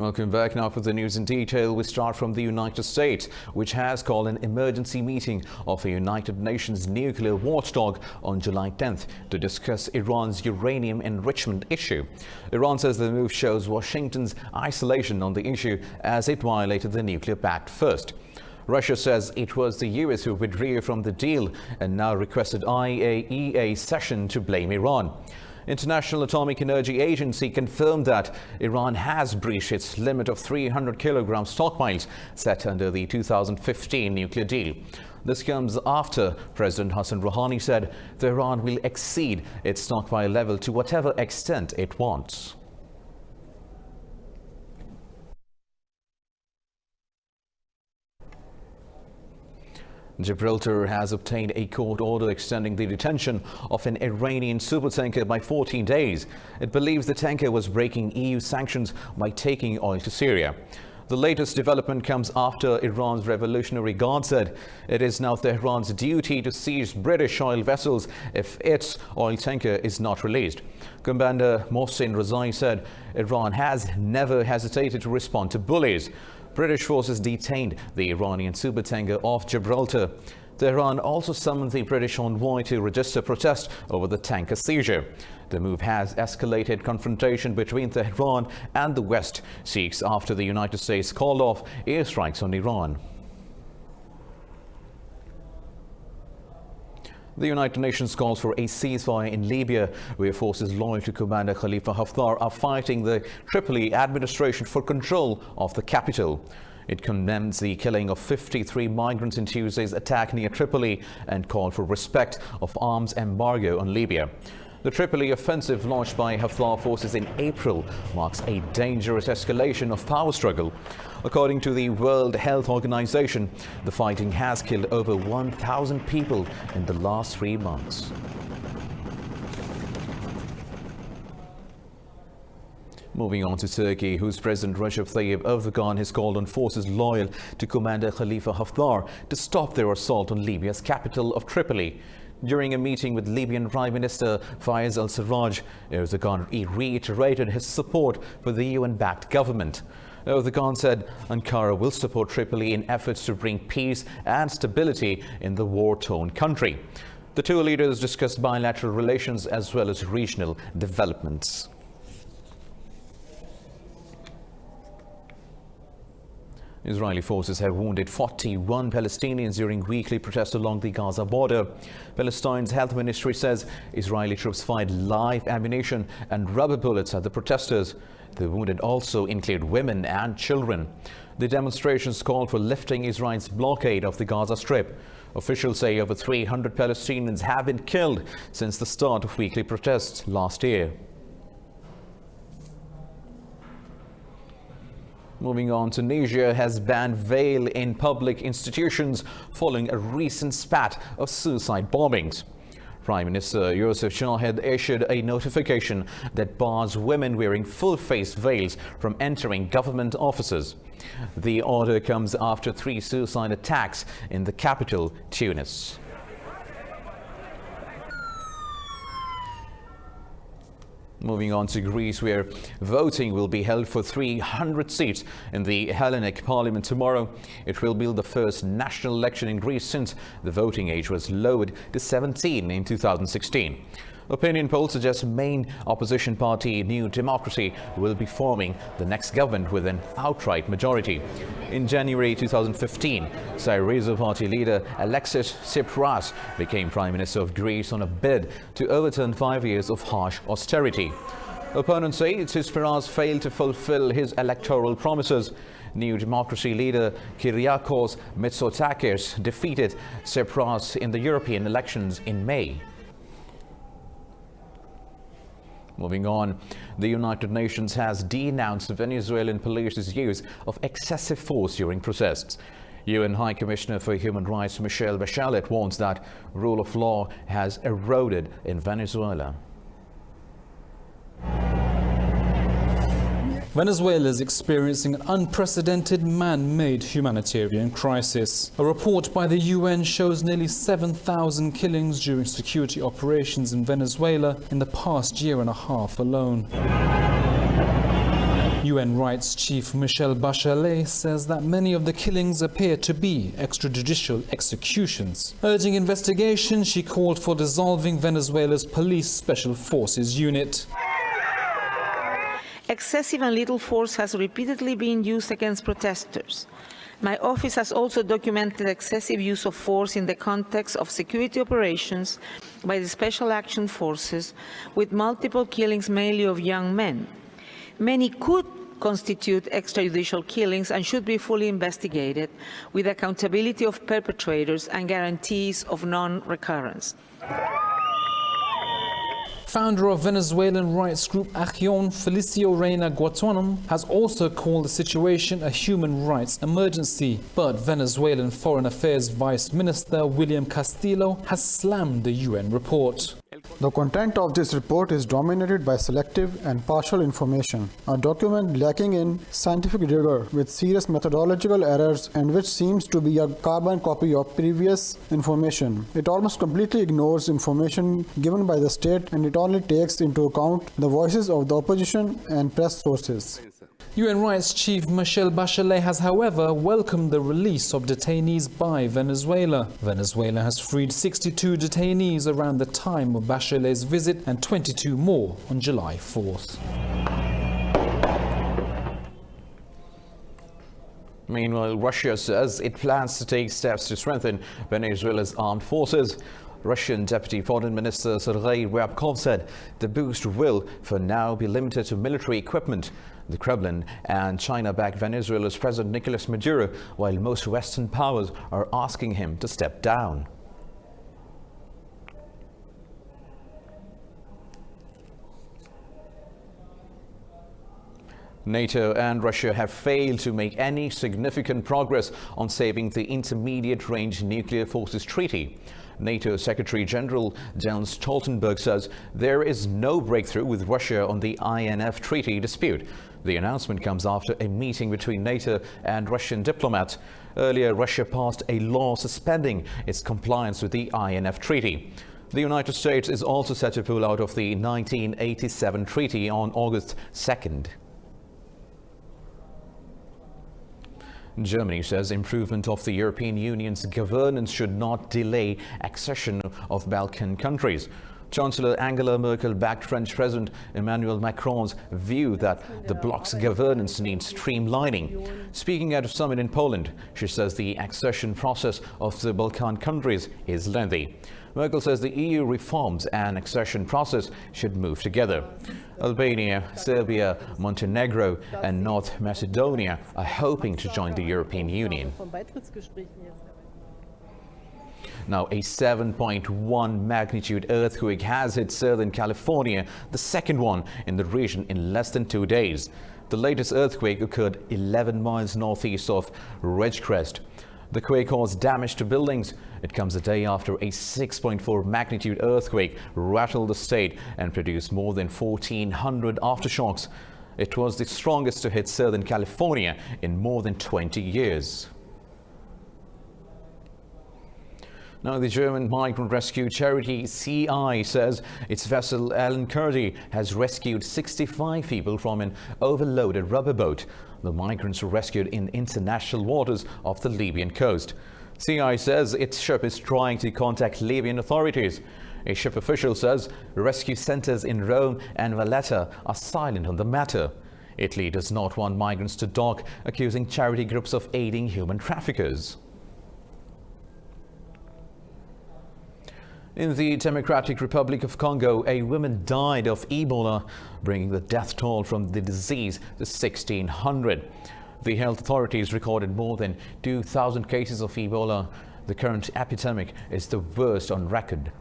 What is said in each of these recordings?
Welcome back. Now for the news in detail, we start from the United States, which has called an emergency meeting of the United Nations nuclear watchdog on July 10th to discuss Iran's uranium enrichment issue. Iran says the move shows Washington's isolation on the issue as it violated the nuclear pact first. Russia says it was the US who withdrew from the deal and now requested IAEA session to blame Iran. International Atomic Energy Agency confirmed that Iran has breached its limit of 300 kilogram stockpiles set under the 2015 nuclear deal. This comes after President Hassan Rouhani said Tehran will exceed its stockpile level to whatever extent it wants. Gibraltar has obtained a court order extending the detention of an Iranian supertanker by 14 days. It believes the tanker was breaking EU sanctions by taking oil to Syria. The latest development comes after Iran's Revolutionary Guard said it is now Tehran's duty to seize British oil vessels if its oil tanker is not released. Commander Mohsen Rezai said Iran has never hesitated to respond to bullies. British forces detained the Iranian supertanker off Gibraltar. Tehran also summoned the British envoy to register protest over the tanker seizure. The move has escalated confrontation between Tehran and the West 6 after the United States called off airstrikes on Iran. The United Nations calls for a ceasefire in Libya, where forces loyal to Commander Khalifa Haftar are fighting the Tripoli administration for control of the capital. It condemns the killing of 53 migrants in Tuesday's attack near Tripoli and called for respect of arms embargo on Libya. The Tripoli offensive launched by Haftar forces in April marks a dangerous escalation of power struggle. According to the World Health Organization, the fighting has killed over 1,000 people in the last 3 months. Moving on to Turkey, whose President Recep Tayyip Erdogan has called on forces loyal to Commander Khalifa Haftar to stop their assault on Libya's capital of Tripoli. During a meeting with Libyan Prime Minister Fayez al-Sarraj, Erdogan reiterated his support for the UN-backed government. Erdogan said Ankara will support Tripoli in efforts to bring peace and stability in the war-torn country. The two leaders discussed bilateral relations as well as regional developments. Israeli forces have wounded 41 Palestinians during weekly protests along the Gaza border. Palestine's health ministry says Israeli troops fired live ammunition and rubber bullets at the protesters. The wounded also include women and children. The demonstrations call for lifting Israel's blockade of the Gaza Strip. Officials say over 300 Palestinians have been killed since the start of weekly protests last year. Moving on, Tunisia has banned veil in public institutions following a recent spat of suicide bombings. Prime Minister Youssef Chahed issued a notification that bars women wearing full-face veils from entering government offices. The order comes after 3 suicide attacks in the capital, Tunis. Moving on to Greece, where voting will be held for 300 seats in the Hellenic Parliament tomorrow. It will be the first national election in Greece since the voting age was lowered to 17 in 2016. Opinion polls suggest main opposition party New Democracy will be forming the next government with an outright majority. In January 2015, Syriza party leader Alexis Tsipras became Prime Minister of Greece on a bid to overturn 5 years of harsh austerity. Opponents say Tsipras failed to fulfill his electoral promises. New Democracy leader Kyriakos Mitsotakis defeated Tsipras in the European elections in May. Moving on, the United Nations has denounced Venezuelan police's use of excessive force during protests. UN High Commissioner for Human Rights Michelle Bachelet warns that rule of law has eroded in Venezuela. Venezuela is experiencing an unprecedented man-made humanitarian crisis. A report by the UN shows nearly 7,000 killings during security operations in Venezuela in the past year and a half alone. UN Rights Chief Michelle Bachelet says that many of the killings appear to be extrajudicial executions. Urging investigation, she called for dissolving Venezuela's Police Special Forces unit. Excessive and lethal force has repeatedly been used against protesters. My office has also documented excessive use of force in the context of security operations by the Special Action Forces, with multiple killings mainly of young men. Many could constitute extrajudicial killings and should be fully investigated, with accountability of perpetrators and guarantees of non-recurrence. Founder of Venezuelan rights group Acción, Felicio Reina Guatuanum, has also called the situation a human rights emergency. But Venezuelan Foreign Affairs Vice Minister William Castillo has slammed the UN report. The content of this report is dominated by selective and partial information, a document lacking in scientific rigor with serious methodological errors and which seems to be a carbon copy of previous information. It almost completely ignores information given by the state, and it only takes into account the voices of the opposition and press sources. UN Rights Chief Michelle Bachelet has, however, welcomed the release of detainees by Venezuela. Venezuela has freed 62 detainees around the time of Bachelet's visit and 22 more on July 4th. Meanwhile, Russia says it plans to take steps to strengthen Venezuela's armed forces. Russian Deputy Foreign Minister Sergei Ryabkov said the boost will, for now, be limited to military equipment. The Kremlin and China back Venezuela's President Nicolas Maduro, while most Western powers are asking him to step down. NATO and Russia have failed to make any significant progress on saving the Intermediate-Range Nuclear Forces Treaty. NATO Secretary-General Jens Stoltenberg says there is no breakthrough with Russia on the INF treaty dispute. The announcement comes after a meeting between NATO and Russian diplomats. Earlier, Russia passed a law suspending its compliance with the INF treaty. The United States is also set to pull out of the 1987 treaty on August 2nd. Germany says improvement of the European Union's governance should not delay accession of Balkan countries. Chancellor Angela Merkel backed French President Emmanuel Macron's view that the bloc's governance needs streamlining. Speaking at a summit in Poland, she says the accession process of the Balkan countries is lengthy. Merkel says the EU reforms and accession process should move together. Albania, Serbia, Montenegro and North Macedonia are hoping to join the European Union. Now, a 7.1 magnitude earthquake has hit Southern California, the second one in the region in less than 2 days. The latest earthquake occurred 11 miles northeast of Ridgecrest. The quake caused damage to buildings. It comes a day after a 6.4 magnitude earthquake rattled the state and produced more than 1,400 aftershocks. It was the strongest to hit Southern California in more than 20 years. Now, the German migrant rescue charity CI says its vessel Alan Kurdi has rescued 65 people from an overloaded rubber boat. The migrants were rescued in international waters off the Libyan coast. CI says its ship is trying to contact Libyan authorities. A ship official says rescue centers in Rome and Valletta are silent on the matter. Italy does not want migrants to dock, accusing charity groups of aiding human traffickers. In the Democratic Republic of Congo, a woman died of Ebola, bringing the death toll from the disease to 1,600. The health authorities recorded more than 2,000 cases of Ebola. The current epidemic is the worst on record.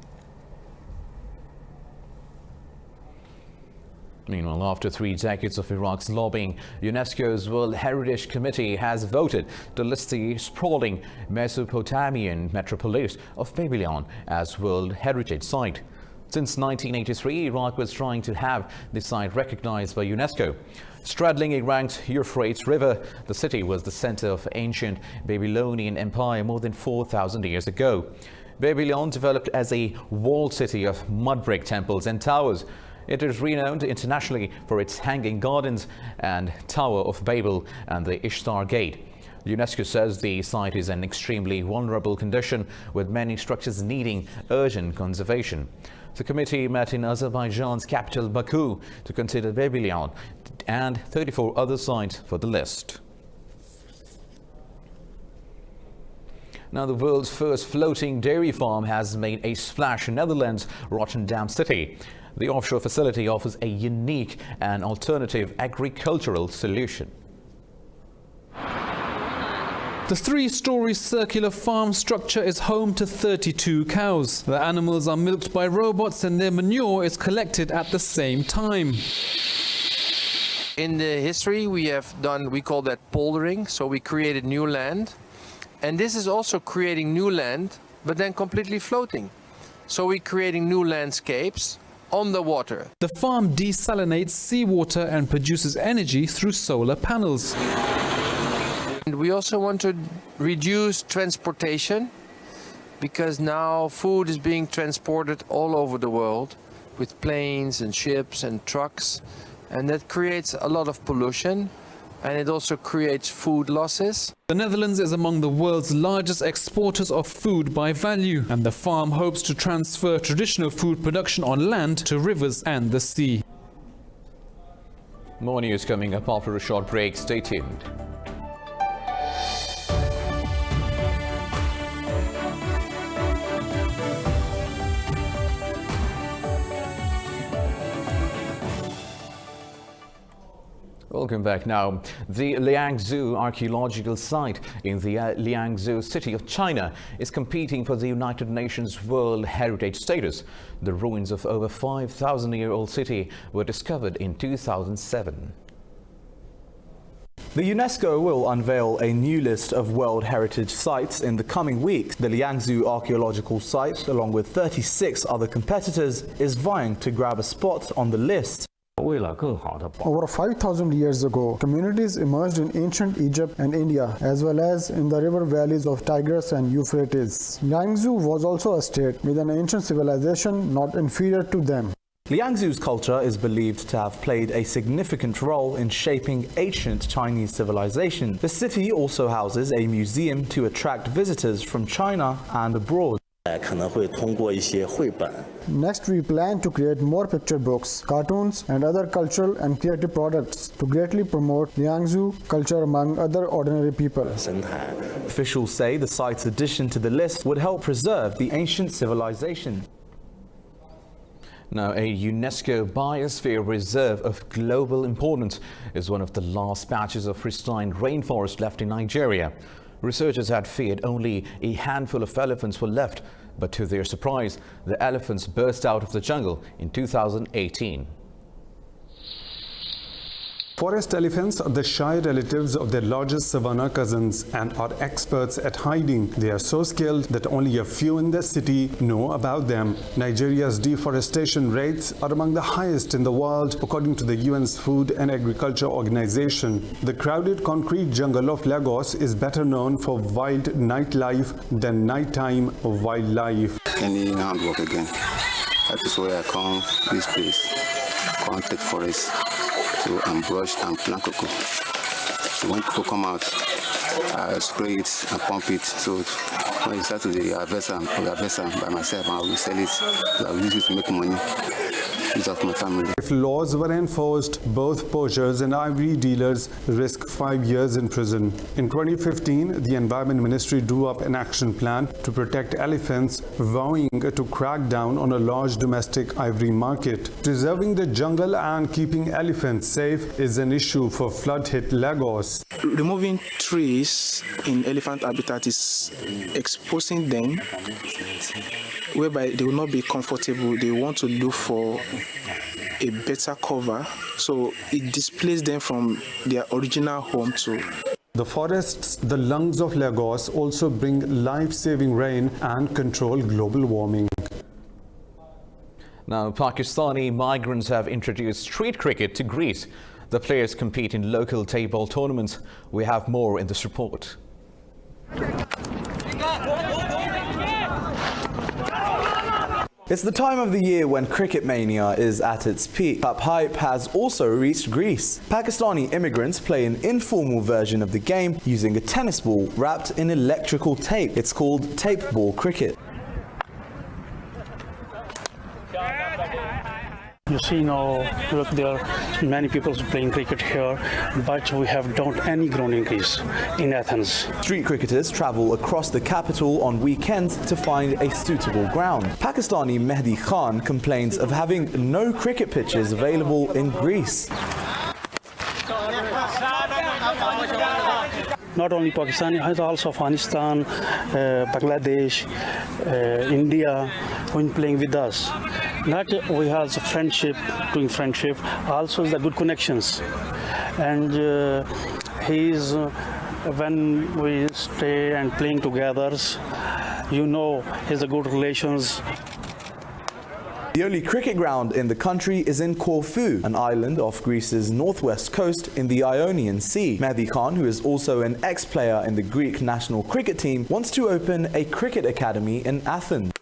Meanwhile, after 3 decades of Iraq's lobbying, UNESCO's World Heritage Committee has voted to list the sprawling Mesopotamian metropolis of Babylon as World Heritage Site. Since 1983, Iraq was trying to have the site recognized by UNESCO. Straddling a ranked Euphrates River, the city was the center of ancient Babylonian empire more than 4,000 years ago. Babylon developed as a walled city of mud brick temples and towers. It is renowned internationally for its hanging gardens and Tower of Babel and the Ishtar Gate. UNESCO says the site is in extremely vulnerable condition, with many structures needing urgent conservation. The committee met in Azerbaijan's capital Baku to consider Babylon and 34 other sites for the list. Now, the world's first floating dairy farm has made a splash in Netherlands' Rotterdam city. The offshore facility offers a unique and alternative agricultural solution. The three-story circular farm structure is home to 32 cows. The animals are milked by robots and their manure is collected at the same time. In the history we call that poldering, so we created new land. And this is also creating new land, but then completely floating. So we're creating new landscapes on the water. The farm desalinates seawater and produces energy through solar panels. And we also want to reduce transportation, because now food is being transported all over the world with planes and ships and trucks, and that creates a lot of pollution, and it also creates food losses. The Netherlands is among the world's largest exporters of food by value, and the farm hopes to transfer traditional food production on land to rivers and the sea. More news coming up after a short break. Stay tuned. Welcome back. Now, the Liangzhou archaeological site in the Liangzhou city of China is competing for the United Nations World Heritage status. The ruins of over 5,000-year-old city were discovered in 2007. The UNESCO will unveil a new list of World Heritage Sites in the coming weeks. The Liangzhou archaeological site, along with 36 other competitors, is vying to grab a spot on the list. Over 5,000 years ago, communities emerged in ancient Egypt and India, as well as in the river valleys of Tigris and Euphrates. Liangzhou was also a state with an ancient civilization not inferior to them. Liangzhou's culture is believed to have played a significant role in shaping ancient Chinese civilization. The city also houses a museum to attract visitors from China and abroad. Next, we plan to create more picture books, cartoons, and other cultural and creative products to greatly promote Liangzhou culture among other ordinary people. Officials say the site's addition to the list would help preserve the ancient civilization. Now, a UNESCO Biosphere Reserve of global importance is one of the last patches of pristine rainforest left in Nigeria. Researchers had feared only a handful of elephants were left, but to their surprise, the elephants burst out of the jungle in 2018. Forest elephants are the shy relatives of their largest savanna cousins and are experts at hiding. They are so skilled that only a few in the city know about them. Nigeria's deforestation rates are among the highest in the world, according to the UN's Food and Agriculture Organization. The crowded concrete jungle of Lagos is better known for wild nightlife than nighttime wildlife. Any handwork again. That is where I come this place. Contact forest. So I'm brush and plant cocoa. So when cocoa come out, I spray it and pump it. So when it starts to the harvester by myself, I will sell it. So I will use it to make money. Use of my family. If laws were enforced, both poachers and ivory dealers risk 5 years in prison. In 2015, the Environment Ministry drew up an action plan to protect elephants, vowing to crack down on a large domestic ivory market. Preserving the jungle and keeping elephants safe is an issue for flood-hit Lagos. Removing trees in elephant habitat is exposing them, whereby they will not be comfortable. They want to look for a better cover, so it displaces them from their original home too. The forests, the lungs of Lagos, also bring life-saving rain and control global warming. Now, Pakistani migrants have introduced street cricket to Greece. The players compete in local table tournaments. We have more in this report. It's the time of the year when cricket mania is at its peak. That hype has also reached Greece. Pakistani immigrants play an informal version of the game using a tennis ball wrapped in electrical tape. It's called tape ball cricket. You see now, look, there are many people playing cricket here, but we have not any ground increase in Athens. Street cricketers travel across the capital on weekends to find a suitable ground. Pakistani Mehdi Khan complains of having no cricket pitches available in Greece. Not only Pakistan, also Afghanistan, Bangladesh, India, when playing with us. Not we have friendship, doing friendship, also the good connections. And when we stay and playing together, you know, he's a good relations. The only cricket ground in the country is in Corfu, an island off Greece's northwest coast in the Ionian Sea. Mehdi Khan, who is also an ex-player in the Greek national cricket team, wants to open a cricket academy in Athens.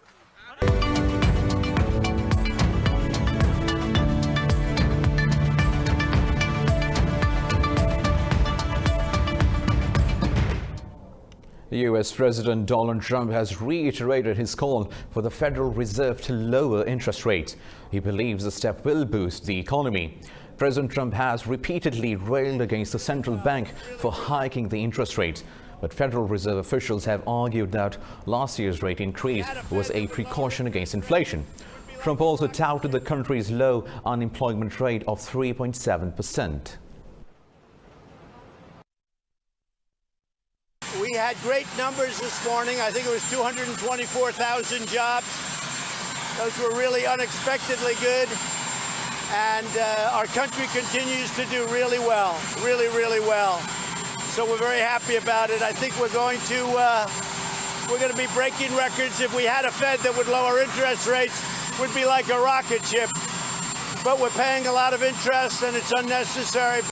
US President Donald Trump has reiterated his call for the Federal Reserve to lower interest rates. He believes the step will boost the economy. President Trump has repeatedly railed against the central bank for hiking the interest rates. But Federal Reserve officials have argued that last year's rate increase was a precaution against inflation. Trump also touted the country's low unemployment rate of 3.7%. We had great numbers this morning. I think it was 224,000 jobs. Those were really unexpectedly good. And our country continues to do really well, really, really well. So we're very happy about it. I think we're going to be breaking records. If we had a Fed that would lower interest rates, would be like a rocket ship. But we're paying a lot of interest and it's unnecessary.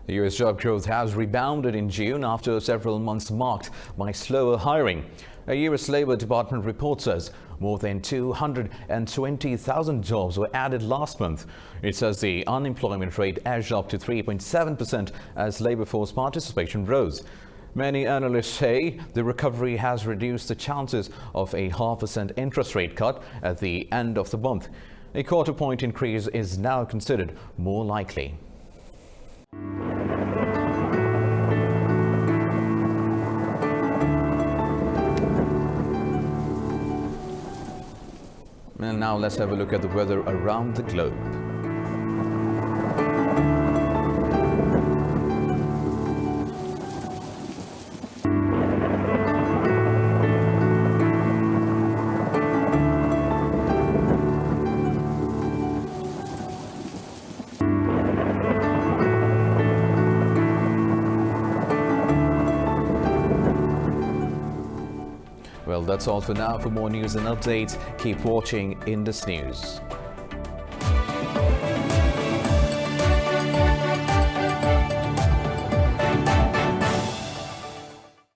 The U.S. job growth has rebounded in June after several months marked by slower hiring. A U.S. Labor Department report says more than 220,000 jobs were added last month. It says the unemployment rate edged up to 3.7% as labor force participation rose. Many analysts say the recovery has reduced the chances of a 0.5% interest rate cut at the end of the month. A quarter-point increase is now considered more likely. And now let's have a look at the weather around the globe. Well, that's all for now. For more news and updates, keep watching Indus News.